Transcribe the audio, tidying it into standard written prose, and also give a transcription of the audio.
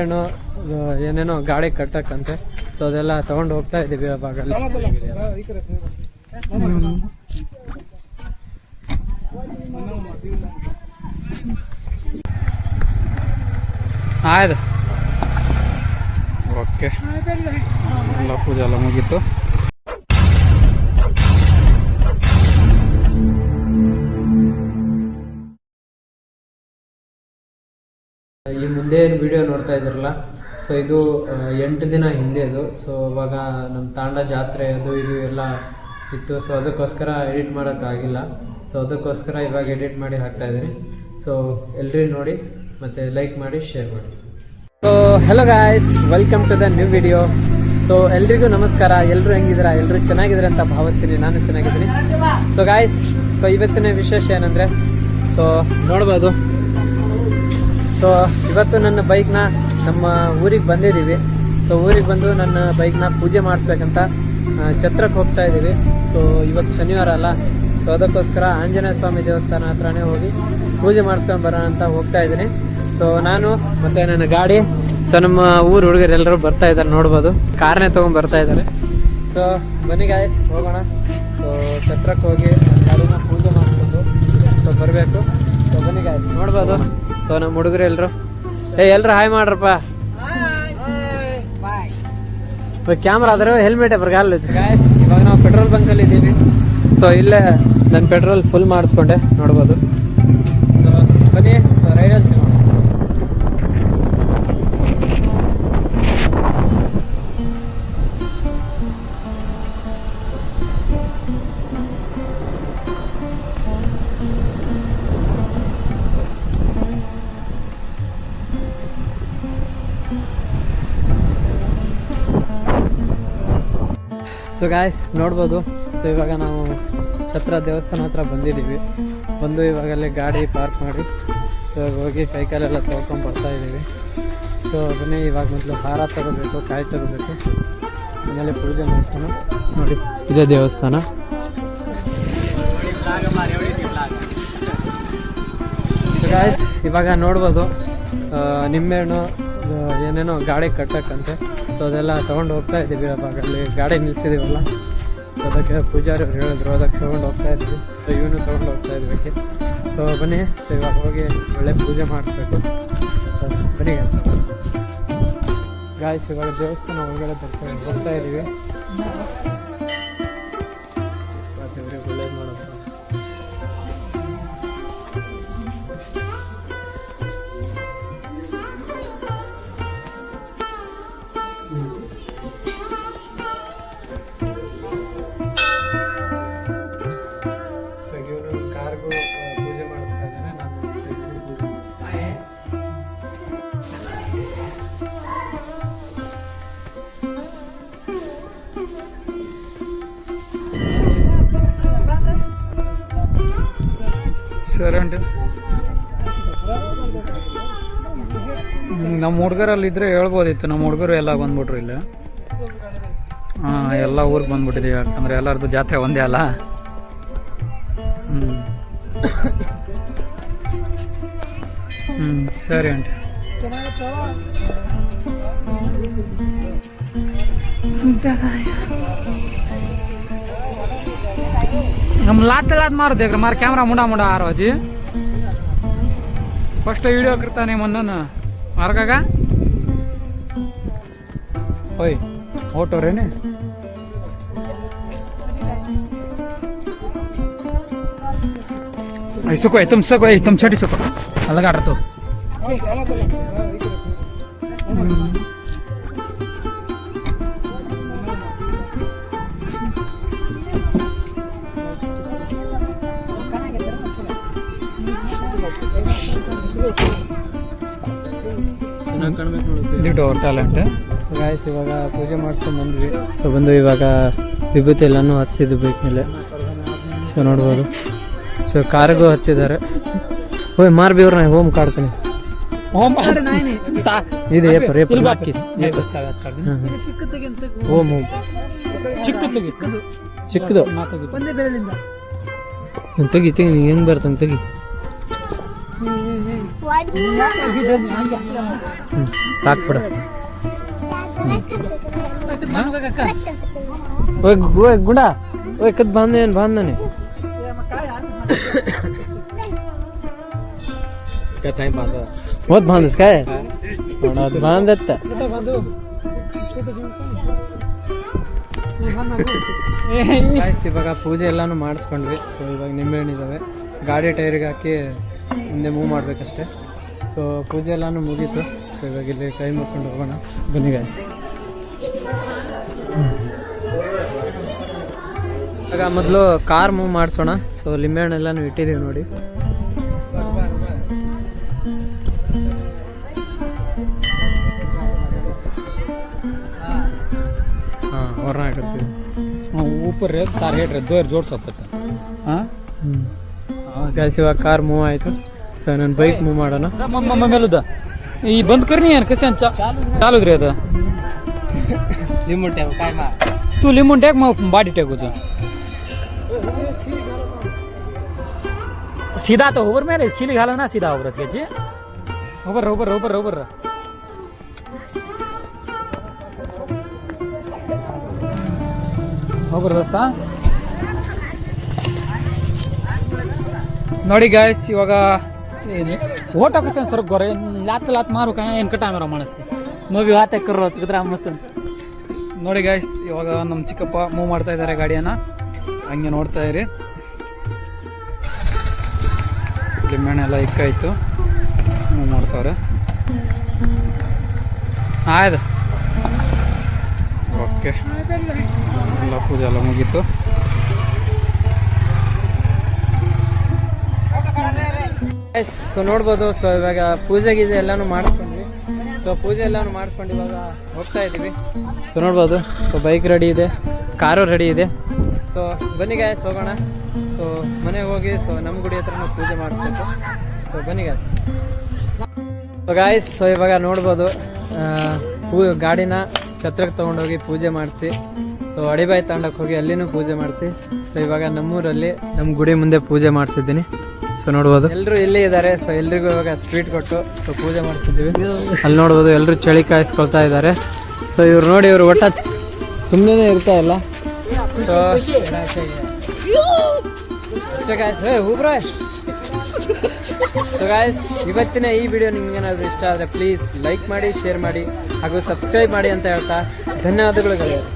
ಏನೋ ಏನೇನೋ ಗಾಡಿ ಕಟ್ಟಕ್ಕಂತೆ. ಸೊ ಅದೆಲ್ಲ ತಗೊಂಡು ಹೋಗ್ತಾ ಇದ್ದೀವಿ ಅವಾಗ. ಆಯ್ತು, ಓಕೆ, ಎಲ್ಲ ಪೂಜೆ ಎಲ್ಲ ಮುಗೀತು. ಈ ಮುಂದೆ ಏನು ವಿಡಿಯೋ ನೋಡ್ತಾ ಇದ್ರಲ್ಲ, ಸೊ ಇದು 8 ದಿನ ಹಿಂದೆದು. ಸೊ ಇವಾಗ ನಮ್ಮ ತಾಂಡ ಜಾತ್ರೆ ಅದು ಇದು ಎಲ್ಲ ಇತ್ತು. ಸೊ ಅದಕ್ಕೋಸ್ಕರ ಎಡಿಟ್ ಮಾಡೋಕ್ಕಾಗಿಲ್ಲ. ಸೊ ಅದಕ್ಕೋಸ್ಕರ ಇವಾಗ ಎಡಿಟ್ ಮಾಡಿ ಹಾಕ್ತಾ ಇದ್ದೀನಿ. ಸೊ ಎಲ್ಲರೂ ನೋಡಿ ಮತ್ತು ಲೈಕ್ ಮಾಡಿ, ಶೇರ್ ಮಾಡಿ. So hello guys, welcome to the new video. So ಎಲ್ರಿಗೂ ನಮಸ್ಕಾರ. ಎಲ್ಲರೂ ಹೆಂಗಿದ್ದೀರಾ? ಎಲ್ಲರೂ ಚೆನ್ನಾಗಿದ್ದಾರೆ ಅಂತ ಭಾವಿಸ್ತೀನಿ. ನಾನು ಚೆನ್ನಾಗಿದ್ದೀನಿ. ಸೊ ಗಾಯ್ಸ್, ಸೊ ಇವತ್ತಿನ ವಿಶೇಷ ಏನಂದರೆ, ಸೊ ನೋಡ್ಬೋದು, ಸೊ ಇವತ್ತು ನನ್ನ ಬೈಕ್ನ ನಮ್ಮ ಊರಿಗೆ ಬಂದಿದ್ದೀವಿ. ಸೊ ಊರಿಗೆ ಬಂದು ನನ್ನ ಬೈಕ್ನ ಪೂಜೆ ಮಾಡಿಸ್ಬೇಕಂತ ಛತ್ರಕ್ಕೆ ಹೋಗ್ತಾ ಇದ್ದೀವಿ. ಸೊ ಇವತ್ತು ಶನಿವಾರ ಅಲ್ಲ, ಸೊ ಅದಕ್ಕೋಸ್ಕರ ಆಂಜನೇಯ ಸ್ವಾಮಿ ದೇವಸ್ಥಾನ ಹತ್ರನೇ ಹೋಗಿ ಪೂಜೆ ಮಾಡಿಸ್ಕೊಂಡು ಬರೋಣ ಅಂತ ಹೋಗ್ತಾ ಇದ್ದೀನಿ. ಸೊ ನಾನು ಮತ್ತು ನನ್ನ ಗಾಡಿ, ಸೊ ನಮ್ಮ ಊರು ಹುಡುಗರು ಎಲ್ಲರೂ ಬರ್ತಾ ಇದ್ದಾರೆ, ನೋಡ್ಬೋದು, ಕಾರ್ನೇ ತೊಗೊಂಡು ಬರ್ತಾ ಇದ್ದಾರೆ. ಸೊ ಬನ್ನಿ ಗಾಯ್ಸ್, ಹೋಗೋಣ. ಸೊ ಛತ್ರಕ್ಕೆ ಹೋಗಿ ಗಾಡಿನ ಪೂಜೆ ಮಾಡಿಸ್ಕೊಂಡು ಸೊ ಬರಬೇಕು. ಸೊ ಬನ್ನಿ ಗಾಯ್ಸ್, ನೋಡ್ಬೋದು. ಸೊ ನಮ್ಮ ಹುಡುಗರು ಎಲ್ಲರೂ ಎಲ್ಲರೂ ಹಾಯ್ ಮಾಡ್ರಪ್ಪ. ಕ್ಯಾಮ್ರಾ ಆದ್ರೆ ಹೆಲ್ಮೆಟ್ ಬರ್ಗಾಲ ಗಾಯ್ಸ್. ಇವಾಗ ನಾವು ಪೆಟ್ರೋಲ್ ಬಂಕಲ್ಲಿ ಇದ್ದೀವಿ. ಸೊ ಇಲ್ಲೇ ನನ್ನ ಪೆಟ್ರೋಲ್ ಫುಲ್ ಮಾಡಿಸ್ಕೊಂಡೆ, ನೋಡ್ಬೋದು. ಸೊ ಬನ್ನಿ, ಸೊ ರೈಡಲ್ಲಿ ಸಿಗೋಣ. ಸೊ ಗಾಯ್ಸ್ ನೋಡ್ಬೋದು. ಸೊ ಇವಾಗ ನಾವು ಛತ್ರ ದೇವಸ್ಥಾನ ಹತ್ರ ಬಂದಿದ್ದೀವಿ. ಬಂದು ಇವಾಗಲ್ಲೇ ಗಾಡಿ ಪಾರ್ಕ್ ಮಾಡಿ ಸೊ ಹೋಗಿ ಕೈಕಾಲೆಲ್ಲ ತೊಳ್ಕೊಂಡು ಬರ್ತಾ ಇದ್ದೀವಿ. ಸೊ ಬನ್ನಿ, ಇವಾಗ ಮೊದಲು ಹಾರ ತಗೋಬೇಕು, ಕಾಯಿ ತಗೋಬೇಕು, ಆಮೇಲೆ ಪೂಜೆ ಮಾಡಿಸೋಣ. ನೋಡಿ, ಇದೇ ದೇವಸ್ಥಾನ. ಸೊ ಗಾಯ್ಸ್ ಇವಾಗ ನೋಡ್ಬೋದು, ನಿಂಬೆಹಣ್ಣು ಏನೇನೋ ಗಾಡಿ ಕಟ್ಟಕ್ಕಂತೆ. ಸೊ ಅದೆಲ್ಲ ತೊಗೊಂಡು ಹೋಗ್ತಾ ಇದ್ದೀವಿ. ಅವಾಗ ಅಲ್ಲಿ ಗಾಡಿ ನಿಲ್ಲಿಸಿದ್ದೀವಲ್ಲ, ಸೊ ಅದಕ್ಕೆ ಪೂಜಾರಿ ಅವ್ರು ಹೇಳಿದ್ರು, ಅದಕ್ಕೆ ತೊಗೊಂಡು ಹೋಗ್ತಾ ಇದ್ವಿ. ಸೊ ಇವನು ತೊಗೊಂಡು ಹೋಗ್ತಾ ಇದ್ವಿ. ಸೊ ಬನ್ನಿ, ಸೊ ಇವಾಗ ಹೋಗಿ ಒಳ್ಳೆ ಪೂಜೆ ಮಾಡಿಸ್ಬೇಕು. ಸೊ ಬನ್ನಿ ಗಾಯ್ಸ್, ಇವಾಗ ದೇವಸ್ಥಾನ ಒಳಗಡೆ ಹೋಗ್ತಾ ಇದ್ದೀವಿ. ಒಳ್ಳೇದು ಮಾಡೋದು. ಕಾರ್ಗೂ ಪೂಜೆ ಮಾಡಿಸ್ತಾ ಇದ್ದೇನೆ ನಾನು. ಸರಿ ಉಂಟು. ನಮ್ಮ ಹುಡುಗರಲ್ಲಿದ್ದರೆ ಹೇಳ್ಬೋದಿತ್ತು. ನಮ್ಮ ಹುಡುಗರು ಎಲ್ಲ ಬಂದ್ಬಿಟ್ರು ಇಲ್ಲ. ಹಾಂ, ಎಲ್ಲ ಊರಿಗೆ ಬಂದ್ಬಿಟ್ಟಿದ್ದೀವಿ. ಯಾಕಂದರೆ ಎಲ್ಲರದ್ದು ಜಾತ್ರೆ ಒಂದೇ ಅಲ್ಲ. ಸರಿ ಆಂಟಿ. ನಮ್ಮ लात मारो देख मार कैमरा मुंडा मुंडा आ रहा जी. फर्स्ट वीडियो करता नहीं मन ना मार का ओए फोटो रे ने ऐसो कोई तुम छठी सको अलग आ रहा तो ಇದು ಟ್ಯಾಲೆಂಟ್. ಸೊ ಗಾಯ್ಸ್ ಇವಾಗ ಪೂಜೆ ಮಾಡಿಸ್ಕೊಂಡು ಬಂದ್ವಿ. ಸೊ ಬಂದು ಇವಾಗ ವಿಭೂತಿ ಎಲ್ಲನೂ ಹಚ್ಚಿದ್ದು ಬೈಕ್ ಮೇಲೆ. ಸೊ ನೋಡ್ಬೋದು. ಸೊ ಕಾರ್ಗೂ ಹಚ್ಚಿದ್ದಾರೆ. ಓಯ್ ಮಾರ್ ಬಿ ಅವ್ರನ್ನ ಹೋಮ್ ಕಾಡ್ತಾನೆ ಇದು ಏಪರ್ ಏಪರ್ ಹಾಕಿ ಓಮ್ ಓಮ್ ಚಿಕ್ಕದು ತೆಗಿ ತೆಗಿ ಹೆಂಗೆ ಬರ್ತಂಗೆ ತೆಗಿ ಸಾಕು ಬಿಡು. ओए गुंडा ओए कद बांधने क्या टाइम बांधा बहुत बांधस काय बांध देता गाइस ಇವಾಗ ಪೂಜೆ ಎಲ್ಲಾನು ಮಾಡಿಸ್ಕೊಂಡ್ವಿ. ಸೊ ಇವಾಗ ನಿಂಬೆಹಣ್ಣು ಇದ್ದಾವೆ, ಗಾಡಿ ಟೈರಿಗೆ ಹಾಕಿ ಮುಂದೆ ಮೂವ್ ಮಾಡಬೇಕಷ್ಟೆ. ಸೊ ಪೂಜೆ ಎಲ್ಲಾನು ಮುಗೀತು. ಸೊ ಇವಾಗ ಇಲ್ಲಿ ಕೈ ಮುಕ್ಕೊಂಡು ಹೋಗೋಣ ಬನ್ನಿ ಗಾಯ್ಸ್. ಇವಾಗ ಮೊದಲು ಕಾರ್ ಮೂವ್ ಮಾಡಿಸೋಣ. ಸೊ ಲಿಂಬೆಹಣ್ಣೆಲ್ಲಾನು ಇಟ್ಟಿದ್ದೀವಿ ನೋಡಿ. हाँ वरना करते हाँ ऊपर है तार हेड दो जोड़ सकते हाँ कैसे इವಾಗ ಕಾರ್ ಮೂವ್ ಆಯಿತು. ಸೊ ನಾನು ಬೈಕ್ ಮೂವ್ ಮಾಡೋಣ. ಮೇಲುದ ಈ ಬಂದ್ ಕರ್ನಿ ಏನು ಕಸಿ ಅಂತ ಚಾಲುದ್ರಿ ಅದು लिंबू टॅग काय मार तू लिंबू टॅग मग बाडी टॅगूचं सीधा तो ओवर मेरे खिली घाला ना सीधा ओवरच घ्यायची. Over over over over over रस्ता ನೋಡಿ ಗಾಯ್ಸ್. ಇವಾಗ ಫೋಟೋ ಕಸ ಸ್ವಲ್ಪ ಗೊರೆ ಲಾತ್ ಮಾರು काय ಏನು ಕಟಾಮರ ಮಾಡಿಸ್ತಿ ಮೂವಿ ಹಾತೆ ಕರ್ರೋ ತಿದ್ರ ಮಸ್ತ್ ನೋಡಿ ಗಾಯ್ಸ್. ಇವಾಗ ನಮ್ಮ ಚಿಕ್ಕಪ್ಪ ಮೂವ್ ಮಾಡ್ತಾ ಇದ್ದಾರೆ ಗಾಡಿಯನ್ನು, ಹಂಗೆ ನೋಡ್ತಾ ಇರಿ. ಲಿಂಬೆಹಣ್ಣೆಲ್ಲ ಇಕ್ಕಾಯ್ತು, ಮೂವ್ ಮಾಡ್ತಾವ್ರೆ. ಆಯ್ತು ಓಕೆ, ಎಲ್ಲ ಪೂಜೆ ಎಲ್ಲ ಮುಗೀತು. ಸೊ ನೋಡ್ಬೋದು. ಸೊ ಇವಾಗ ಪೂಜೆ ಗೀಜೆ ಎಲ್ಲಾನು ಮಾಡಿಸ್ಕೊಂಡ್ವಿ. ಸೊ ಪೂಜೆ ಎಲ್ಲಾನು ಮಾಡಿಸ್ಕೊಂಡು ಇವಾಗ ಹೋಗ್ತಾ ಇದ್ದೀವಿ. ಸೊ ನೋಡ್ಬೋದು. ಸೊ ಬೈಕ್ ರೆಡಿ ಇದೆ, ಕಾರು ರೆಡಿ ಇದೆ. ಸೊ ಬನ್ನಿ ಗಾಯ್ಸ್ ಹೋಗೋಣ. ಸೊ ಮನೆಗೆ ಹೋಗಿ ಸೊ ನಮ್ಮ ಗುಡಿ ಹತ್ರನೂ ಪೂಜೆ ಮಾಡಿಸ್ಬೇಕು. ಸೊ ಬನ್ನಿ ಗಾಯ್ಸ್. ಸೊ ಗಾಯ್ಸ್ ಸೊ ಇವಾಗ ನೋಡ್ಬೋದು ಗಾಡಿನ ಛತ್ರಕ್ಕೆ ತೊಗೊಂಡೋಗಿ ಪೂಜೆ ಮಾಡಿಸಿ. ಸೊ ಅಡಿಬಾಯಿ ತಾಂಡಕ್ಕೆ ಹೋಗಿ ಅಲ್ಲಿನೂ ಪೂಜೆ ಮಾಡಿಸಿ. ಸೊ ಇವಾಗ ನಮ್ಮೂರಲ್ಲಿ ನಮ್ಮ ಗುಡಿ ಮುಂದೆ ಪೂಜೆ ಮಾಡಿಸಿದ್ದೀನಿ. ಸೊ ನೋಡ್ಬೋದು ಎಲ್ಲರೂ ಇಲ್ಲೇ ಇದ್ದಾರೆ. ಸೊ ಎಲ್ರಿಗೂ ಇವಾಗ ಸ್ವೀಟ್ ಕೊಟ್ಟು ಸೊ ಪೂಜೆ ಮಾಡಿಸಿದ್ದೀವಿ. ಅಲ್ಲಿ ನೋಡ್ಬೋದು ಎಲ್ಲರೂ ಚಳಿ ಕಾಯಿಸ್ಕೊಳ್ತಾ ಇದ್ದಾರೆ. ಸೊ ಇವ್ರು ನೋಡಿ, ಇವರು ಒಟ್ಟ ಸುಮ್ಮನೆ ಇರ್ತಾ ಇಲ್ಲ. ಸೊ ಅಷ್ಟೇ ಗಾಯ್ಸ್. ಹೂಬ್ರ ಸೊ ಗಾಯ್ಸ್, ಇವತ್ತಿನ ಈ ವಿಡಿಯೋ ನಿಮ್ಗೆ ಏನಾದರೂ ಇಷ್ಟ ಆದರೆ ಪ್ಲೀಸ್ ಲೈಕ್ ಮಾಡಿ, ಶೇರ್ ಮಾಡಿ ಹಾಗೂ ಸಬ್ಸ್ಕ್ರೈಬ್ ಮಾಡಿ ಅಂತ ಹೇಳ್ತಾ ಧನ್ಯವಾದಗಳು ಗೆಳೆಯರು.